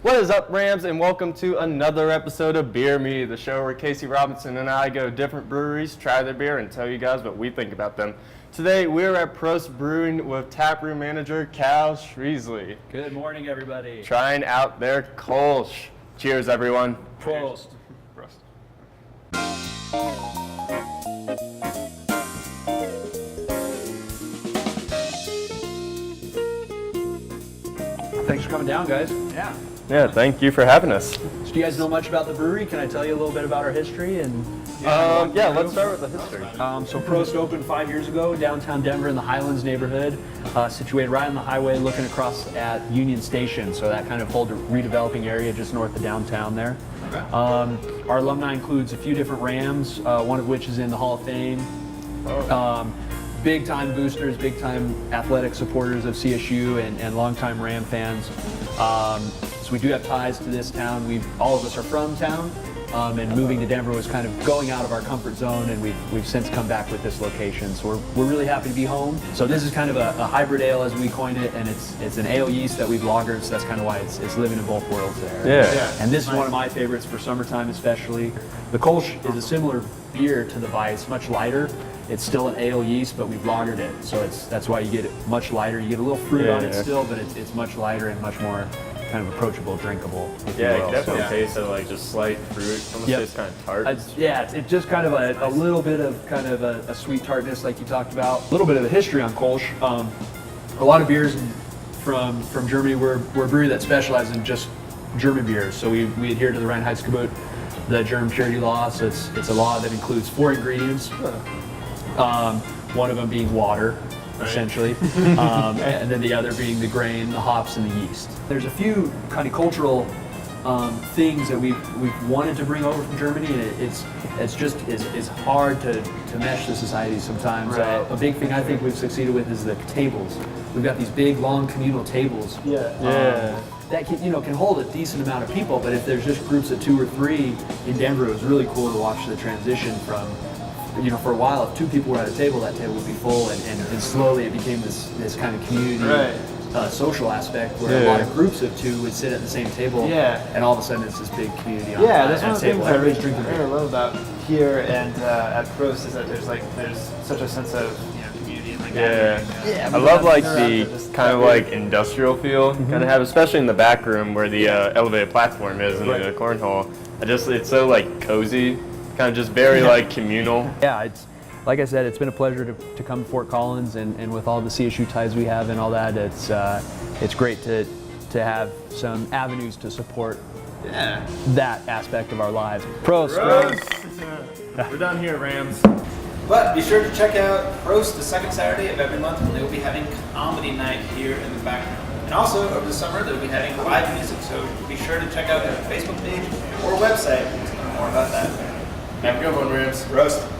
What is up, Rams, and welcome to another episode of Beer Me, the show where Casey Robinson and I go to different breweries, try their beer, and tell you guys what we think about them. Today, we're at Prost Brewing with taproom manager Cal Shreesley. Good morning, everybody. Trying out their Kolsch. Cheers, everyone. Prost. Prost. Thanks for coming down, guys. Yeah, thank you for having us. So do you guys know much about the brewery? Can I tell you a little bit about our history? Let's start with the history. So Prost opened 5 years ago, downtown Denver in the Highlands neighborhood, situated right on the highway looking across at Union Station, so that kind of whole redeveloping area just north of downtown there. Okay. Our alumni includes a few different Rams, one of which is in the Hall of Fame. Big time boosters, big time athletic supporters of CSU and longtime Ram fans. So we do have ties to this town. All of us are from town, and moving to Denver was kind of going out of our comfort zone, and we've since come back with this location. So we're really happy to be home. So this is kind of a hybrid ale, as we coined it, and it's an ale yeast that we've lagered, so that's kind of why it's living in both worlds there. Yeah. And this is one of my favorites for summertime especially. The Kolsch is a similar beer to the Weiss, much lighter. It's still an ale yeast, but we've lagered it, so that's why you get it much lighter. You get a little fruit on it still, but it's much lighter and much more kind of approachable, drinkable. Yeah, it definitely tastes like just slight fruit. Almost tastes kind of tart. It's just kind of a little bit of kind of a sweet tartness like you talked about. A little bit of the history on Kolsch. A lot of beers from Germany, we're a brewery that specializes in just German beers, so we adhere to the Reinheitsgebot, the German purity law, so it's a law that includes 4 ingredients. One of them being water, essentially, and then the other being the grain, the hops, and the yeast. There's a few kind of cultural things that we've wanted to bring over from Germany, and it's hard to mesh the society sometimes. Right. A big thing I think we've succeeded with is the tables. We've got these big, long communal tables. That can hold a decent amount of people, but if there's just groups of 2 or 3 in Denver, it was really cool to watch the transition from, for a while, if 2 people were at a table, that table would be full, and slowly it became this kind of community, social aspect where a lot of groups of 2 would sit at the same table, and all of a sudden it's this big community on that's one at of the table. things I Everybody's drinking beer. really love about here and at Prost is that there's such a sense of community and gathering. I love the kind of like industrial feel kind of have, especially in the back room where the elevated platform is in the cornhole. It's so like cozy, kind of just very like communal. Yeah, it's like I said, it's been a pleasure to come to Fort Collins, and with all the CSU ties we have and all that, it's great to have some avenues to support that aspect of our lives. Prost. We're done here, Rams. But be sure to check out Prost the second Saturday of every month when they will be having comedy night here in the background. And also over the summer they'll be having live music, so be sure to check out their Facebook page or website to learn more about that. Have a good one, Rams. Prost.